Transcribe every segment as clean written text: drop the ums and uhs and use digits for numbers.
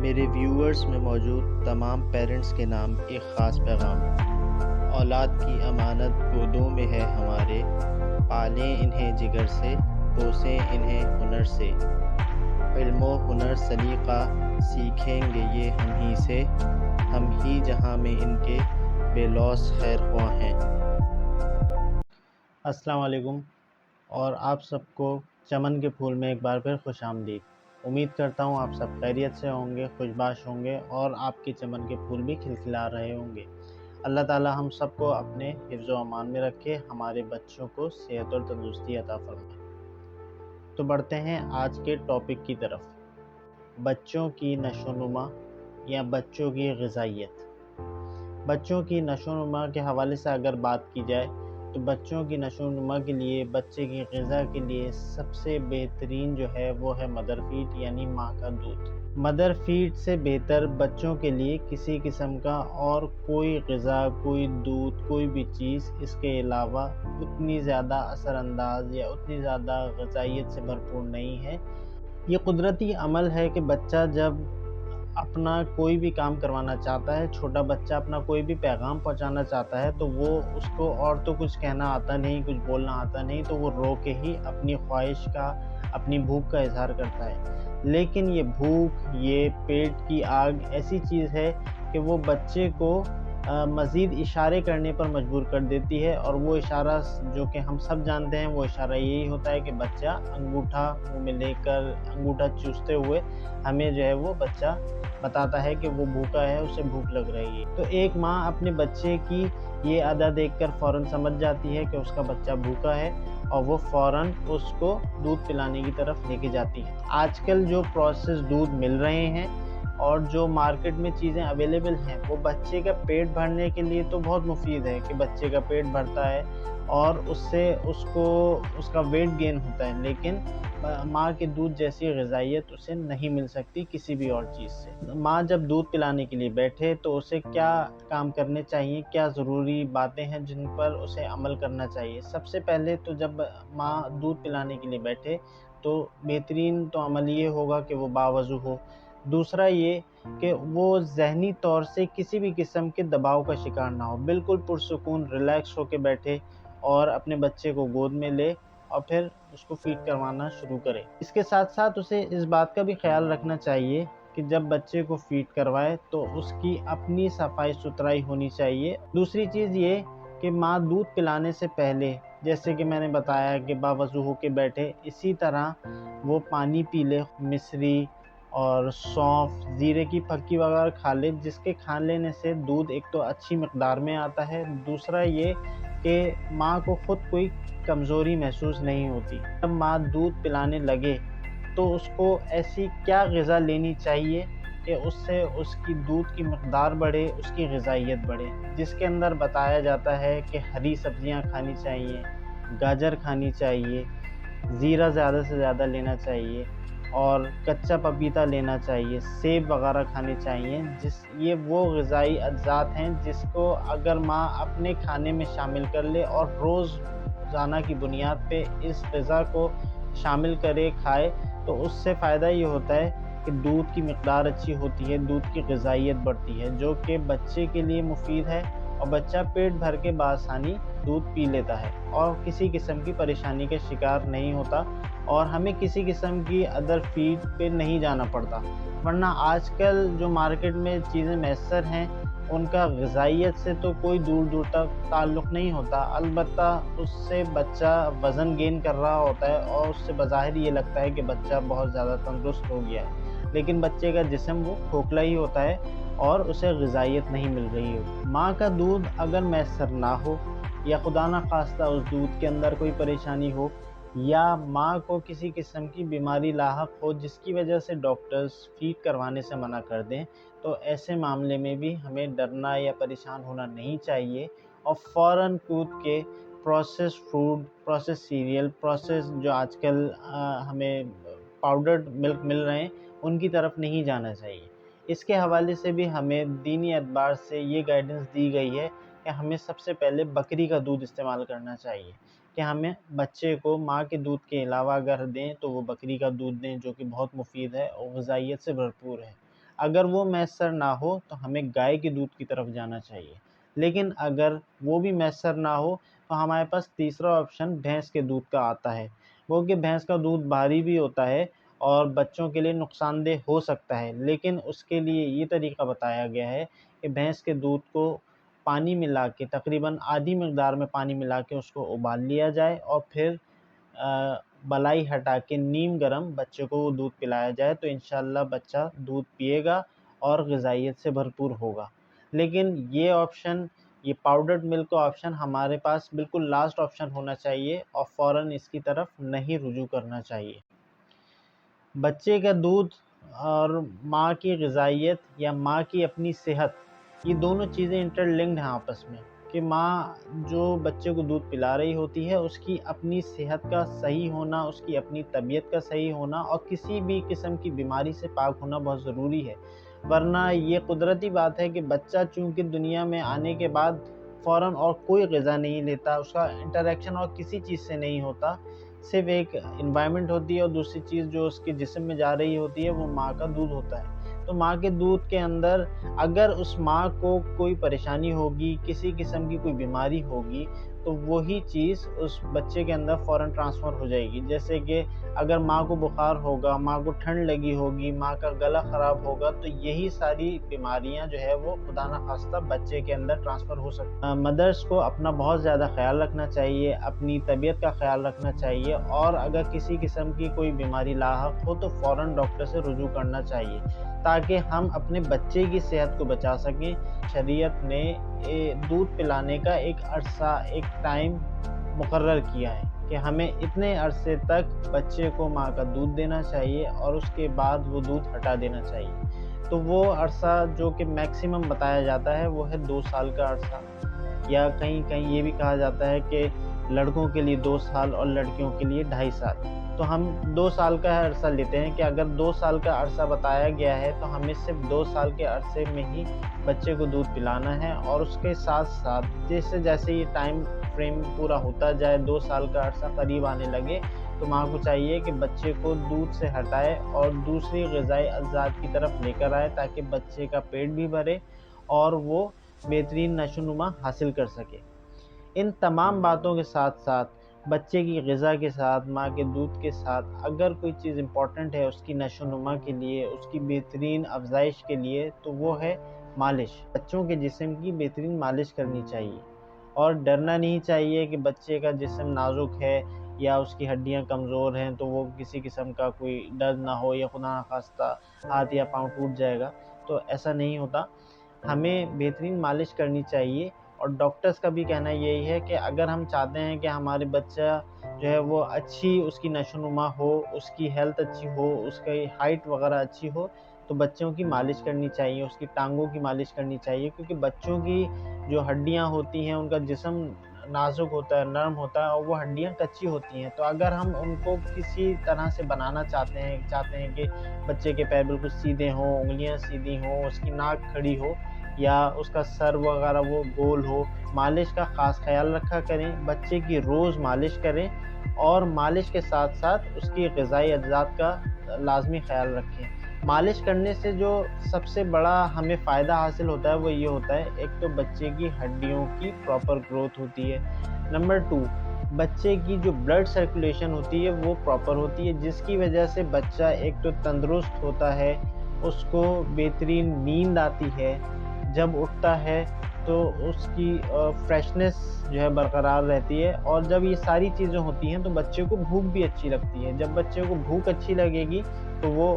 میرے ویورز میں موجود تمام پیرنٹس کے نام ایک خاص پیغام ہے۔ اولاد کی امانت گودوں میں ہے ہمارے، پالیں انہیں جگر سے، پوسیں انہیں ہنر سے۔ علم و ہنر سلیقہ سیکھیں گے یہ ہم ہی سے، ہم ہی جہاں میں ان کے بے لوث خیر خواہ ہیں۔ السلام علیکم، اور آپ سب کو چمن کے پھول میں ایک بار پھر خوش آمدید۔ امید کرتا ہوں آپ سب خیریت سے ہوں گے، خوشباش ہوں گے اور آپ کے چمن کے پھول بھی کھلکھلا رہے ہوں گے۔ اللہ تعالی ہم سب کو اپنے حفظ و امان میں رکھے، ہمارے بچوں کو صحت اور تندرستی عطا فرمائے۔ تو بڑھتے ہیں آج کے ٹاپک کی طرف، بچوں کی نشو و نما یا بچوں کی غذائیت۔ بچوں کی نشو و نما کے حوالے سے اگر بات کی جائے تو بچوں کی نشو و نما کے لیے، بچے کی غذا کے لیے سب سے بہترین جو ہے وہ ہے مدر فیڈ یعنی ماں کا دودھ۔ مدر فیڈ سے بہتر بچوں کے لیے کسی قسم کا اور کوئی غذا، کوئی دودھ، کوئی بھی چیز اس کے علاوہ اتنی زیادہ اثر انداز یا اتنی زیادہ غذائیت سے بھرپور نہیں ہے۔ یہ قدرتی عمل ہے کہ بچہ جب اپنا کوئی بھی کام کروانا چاہتا ہے، چھوٹا بچہ اپنا کوئی بھی پیغام پہنچانا چاہتا ہے تو وہ اس کو اور تو کچھ کہنا آتا نہیں، کچھ بولنا آتا نہیں، تو وہ رو کے ہی اپنی خواہش کا، اپنی بھوک کا اظہار کرتا ہے۔ لیکن یہ بھوک، یہ پیٹ کی آگ ایسی چیز ہے کہ وہ بچے کو مزید اشارے کرنے پر مجبور کر دیتی ہے، اور وہ اشارہ جو کہ ہم سب جانتے ہیں، وہ اشارہ یہی ہوتا ہے کہ بچہ انگوٹھا منہ میں لے کر، انگوٹھا چوستے ہوئے ہمیں جو ہے وہ بچہ بتاتا ہے کہ وہ بھوکا ہے، اسے بھوک لگ رہی ہے۔ تو ایک ماں اپنے بچے کی یہ ادا دیکھ کر فوراً سمجھ جاتی ہے کہ اس کا بچہ بھوکا ہے، اور وہ فوراً اس کو دودھ پلانے کی طرف لے کے جاتی ہے۔ آج کل جو پروسیس دودھ مل رہے ہیں اور جو مارکیٹ میں چیزیں اویلیبل ہیں، وہ بچے کا پیٹ بھرنے کے لیے تو بہت مفید ہے کہ بچے کا پیٹ بھرتا ہے اور اس سے اس کا ویٹ گین ہوتا ہے، لیکن ماں کے دودھ جیسی غذائیت اسے نہیں مل سکتی کسی بھی اور چیز سے۔ ماں جب دودھ پلانے کے لیے بیٹھے تو اسے کیا کام کرنے چاہیے، کیا ضروری باتیں ہیں جن پر اسے عمل کرنا چاہیے۔ سب سے پہلے تو جب ماں دودھ پلانے کے لیے بیٹھے تو بہترین تو عمل یہ ہوگا کہ وہ باوضو ہو۔ دوسرا یہ کہ وہ ذہنی طور سے کسی بھی قسم کے دباؤ کا شکار نہ ہو، بالکل پرسکون ریلیکس ہو کے بیٹھے اور اپنے بچے کو گود میں لے اور پھر اس کو فیڈ کروانا شروع کرے۔ اس کے ساتھ ساتھ اسے اس بات کا بھی خیال رکھنا چاہیے کہ جب بچے کو فیڈ کروائے تو اس کی اپنی صفائی ستھرائی ہونی چاہیے۔ دوسری چیز یہ کہ ماں دودھ پلانے سے پہلے، جیسے کہ میں نے بتایا کہ باوضو ہو کے بیٹھے، اسی طرح وہ پانی پی لے، مصری اور سونف، زیرے کی پھکی وغیرہ کھا لے، جس کے کھا لینے سے دودھ ایک تو اچھی مقدار میں آتا ہے، دوسرا یہ کہ ماں کو خود کوئی کمزوری محسوس نہیں ہوتی۔ جب ماں دودھ پلانے لگے تو اس کو ایسی کیا غذا لینی چاہیے کہ اس سے اس کی دودھ کی مقدار بڑھے، اس کی غذائیت بڑھے، جس کے اندر بتایا جاتا ہے کہ ہری سبزیاں کھانی چاہیے، گاجر کھانی چاہیے، زیرہ زیادہ سے زیادہ لینا چاہیے، اور کچا پپیتا لینا چاہیے، سیب وغیرہ کھانے چاہیے۔ یہ وہ غذائی اجزات ہیں جس کو اگر ماں اپنے کھانے میں شامل کر لے اور روزانہ کی بنیاد پہ اس غذا کو شامل کرے، کھائے، تو اس سے فائدہ یہ ہوتا ہے کہ دودھ کی مقدار اچھی ہوتی ہے، دودھ کی غذائیت بڑھتی ہے، جو کہ بچے کے لیے مفید ہے، اور بچہ پیٹ بھر کے بآسانی دودھ پی لیتا ہے اور کسی قسم کی پریشانی کا شکار نہیں ہوتا، اور ہمیں کسی قسم کی ادر فیڈ پہ نہیں جانا پڑتا۔ ورنہ آج کل جو مارکیٹ میں چیزیں میسر ہیں، ان کا غذائیت سے تو کوئی دور دور تک تعلق نہیں ہوتا، البتہ اس سے بچہ وزن گین کر رہا ہوتا ہے اور اس سے بظاہر یہ لگتا ہے کہ بچہ بہت زیادہ تندرست ہو گیا ہے، لیکن بچے کا جسم وہ کھوکھلا ہی ہوتا ہے اور اسے غذائیت نہیں مل رہی ہوتی۔ ماں کا دودھ اگر میسر نہ ہو، یا خدا نخواستہ اس دودھ کے اندر کوئی پریشانی ہو، یا ماں کو کسی قسم کی بیماری لاحق ہو جس کی وجہ سے ڈاکٹرز فیڈ کروانے سے منع کر دیں، تو ایسے معاملے میں بھی ہمیں ڈرنا یا پریشان ہونا نہیں چاہیے، اور فوراً کود کے process food, process serial, process جو آج کل ہمیں پاؤڈرڈ ملک مل رہے ہیں، ان کی طرف نہیں جانا چاہیے۔ اس کے حوالے سے بھی ہمیں دینی اعتبار سے یہ گائیڈنس دی گئی ہے کہ ہمیں سب سے پہلے بکری کا دودھ استعمال کرنا چاہیے، کہ ہمیں بچے کو ماں کے دودھ کے علاوہ اگر دیں تو وہ بکری کا دودھ دیں، جو کہ بہت مفید ہے اور غذائیت سے بھرپور ہے۔ اگر وہ میسر نہ ہو تو ہمیں گائے کے دودھ کی طرف جانا چاہیے، لیکن اگر وہ بھی میسر نہ ہو تو ہمارے پاس تیسرا آپشن بھینس کے دودھ کا آتا ہے، وہ کہ بھینس کا دودھ بھاری بھی ہوتا ہے اور بچوں کے لیے نقصان دہ ہو سکتا ہے، لیکن اس کے لیے یہ طریقہ بتایا گیا ہے کہ بھینس کے دودھ کو پانی ملا کے تقریباً آدھی مقدار میں پانی ملا کے اس کو ابال لیا جائے اور پھر بلائی ہٹا کے نیم گرم بچے کو وہ دودھ پلایا جائے تو انشاءاللہ بچہ دودھ پیے گا اور غذائیت سے بھرپور ہوگا۔ لیکن یہ آپشن، یہ پاؤڈرڈ ملک کا آپشن ہمارے پاس بالکل لاسٹ آپشن ہونا چاہیے اور فوراً اس کی طرف نہیں رجوع کرنا چاہیے۔ بچے کا دودھ اور ماں کی غذائیت یا ماں کی اپنی صحت، یہ دونوں چیزیں انٹر لنکڈ ہیں آپس میں، کہ ماں جو بچے کو دودھ پلا رہی ہوتی ہے اس کی اپنی صحت کا صحیح ہونا، اس کی اپنی طبیعت کا صحیح ہونا اور کسی بھی قسم کی بیماری سے پاک ہونا بہت ضروری ہے، ورنہ یہ قدرتی بات ہے کہ بچہ چونکہ دنیا میں آنے کے بعد فوراً اور کوئی غذا نہیں لیتا، اس کا انٹریکشن اور کسی چیز سے نہیں ہوتا، صرف ایک انوائرمنٹ ہوتی ہے اور دوسری چیز جو اس کے جسم میں جا رہی ہوتی ہے وہ ماں کا دودھ ہوتا ہے۔ تو ماں کے دودھ کے اندر اگر اس ماں کو کوئی پریشانی ہوگی، کسی قسم کی کوئی بیماری ہوگی تو وہی چیز اس بچے کے اندر فوراً ٹرانسفر ہو جائے گی، جیسے کہ اگر ماں کو بخار ہوگا، ماں کو ٹھنڈ لگی ہوگی، ماں کا گلا خراب ہوگا تو یہی ساری بیماریاں جو ہے وہ خدا نخواستہ بچے کے اندر ٹرانسفر ہو سکتی ہیں۔ مدرس کو اپنا بہت زیادہ خیال رکھنا چاہیے، اپنی طبیعت کا خیال رکھنا چاہیے اور اگر کسی قسم کی کوئی بیماری لاحق ہو تو فوراً ڈاکٹر سے رجوع کرنا چاہیے تاکہ ہم اپنے بچے کی صحت کو بچا سکیں۔ شریعت نے دودھ پلانے کا ایک عرصہ، ایک ٹائم مقرر کیا ہے کہ ہمیں اتنے عرصے تک بچے کو ماں کا دودھ دینا چاہیے اور اس کے بعد وہ دودھ ہٹا دینا چاہیے۔ تو وہ عرصہ جو کہ میکسیمم بتایا جاتا ہے وہ ہے 2 سال کا عرصہ، یا کہیں کہیں یہ بھی کہا جاتا ہے کہ لڑکوں کے لیے 2 سال اور لڑکیوں کے لیے 2.5 سال۔ تو ہم 2 سال کا عرصہ لیتے ہیں کہ اگر 2 سال کا عرصہ بتایا گیا ہے تو ہمیں صرف 2 سال کے عرصے میں ہی بچے کو دودھ پلانا ہے، اور اس کے ساتھ ساتھ جیسے جیسے یہ ٹائم فریم پورا ہوتا جائے، 2 سال کا عرصہ قریب آنے لگے تو ماں کو چاہیے کہ بچے کو دودھ سے ہٹائے اور دوسری غذائی اجزاء کی طرف لے کر آئے تاکہ بچے کا پیٹ بھی بھرے اور وہ بہترین نشو و نما حاصل کر سکے۔ ان تمام باتوں کے ساتھ ساتھ بچے کی غذا کے ساتھ، ماں کے دودھ کے ساتھ اگر کوئی چیز امپورٹنٹ ہے اس کی نشو و نما کے لیے، اس کی بہترین افزائش کے لیے تو وہ ہے مالش۔ بچوں کے جسم کی بہترین مالش کرنی چاہیے اور ڈرنا نہیں چاہیے کہ بچے کا جسم نازک ہے یا اس کی ہڈیاں کمزور ہیں تو وہ کسی قسم کا کوئی درد نہ ہو یا خدا نخواستہ ہاتھ یا پاؤں ٹوٹ جائے گا، تو ایسا نہیں ہوتا۔ ہمیں بہترین مالش کرنی چاہیے اور ڈاکٹرز کا بھی کہنا یہی ہے کہ اگر ہم چاہتے ہیں کہ ہمارے بچہ جو ہے وہ اچھی اس کی نشو و نما ہو، اس کی ہیلتھ اچھی ہو، اس کی ہائٹ وغیرہ اچھی ہو تو بچوں کی مالش کرنی چاہیے، اس کی ٹانگوں کی مالش کرنی چاہیے، کیونکہ بچوں کی جو ہڈیاں ہوتی ہیں ان کا جسم نازک ہوتا ہے، نرم ہوتا ہے اور وہ ہڈیاں کچی ہوتی ہیں، تو اگر ہم ان کو کسی طرح سے بنانا چاہتے ہیں کہ بچے کے پیر بالکل سیدھے ہوں، انگلیاں سیدھی ہوں، اس کی ناک کھڑی ہو یا اس کا سر وغیرہ وہ گول ہو، مالش کا خاص خیال رکھا کریں، بچے کی روز مالش کریں اور مالش کے ساتھ ساتھ اس کی غذائی اجزاء کا لازمی خیال رکھیں۔ مالش کرنے سے جو سب سے بڑا ہمیں فائدہ حاصل ہوتا ہے وہ یہ ہوتا ہے، ایک تو بچے کی ہڈیوں کی پراپر گروتھ ہوتی ہے، نمبر 2 بچے کی جو بلڈ سرکولیشن ہوتی ہے وہ پراپر ہوتی ہے، جس کی وجہ سے بچہ ایک تو تندرست ہوتا ہے، اس کو بہترین نیند آتی ہے، جب اٹھتا ہے تو اس کی فریشنس جو ہے برقرار رہتی ہے، اور جب یہ ساری چیزیں ہوتی ہیں تو بچے کو بھوک بھی اچھی لگتی ہے۔ جب بچے کو بھوک اچھی لگے گی تو وہ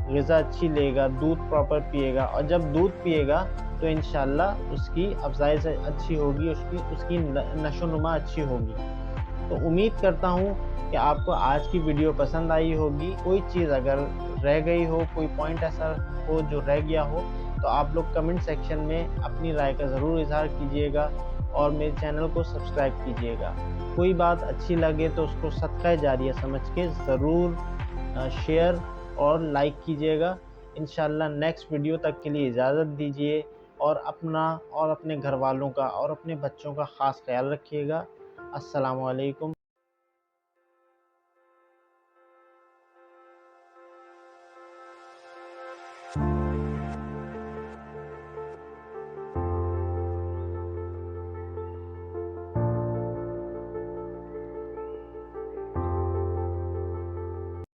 غذا اچھی لے گا، دودھ پراپر پیے گا، اور جب دودھ پیے گا تو انشاءاللہ اس کی افزائش اچھی ہوگی، اس کی نشو و نما اچھی ہوگی۔ تو امید کرتا ہوں کہ آپ کو آج کی ویڈیو پسند آئی ہوگی۔ کوئی چیز اگر رہ گئی ہو، کوئی پوائنٹ ایسا ہو جو رہ گیا ہو تو آپ لوگ کمنٹ سیکشن میں اپنی رائے کا ضرور اظہار کیجیے گا اور میرے چینل کو سبسکرائب کیجیے گا۔ کوئی بات اچھی لگے تو اس کو صدقہ جاریہ سمجھ کے ضرور شیئر اور لائک کیجیے گا۔ انشاءاللہ نیکسٹ ویڈیو تک کے لیے اجازت دیجیے اور اپنا اور اپنے گھر والوں کا اور اپنے بچوں کا خاص خیال رکھیے گا۔ السلام علیکم۔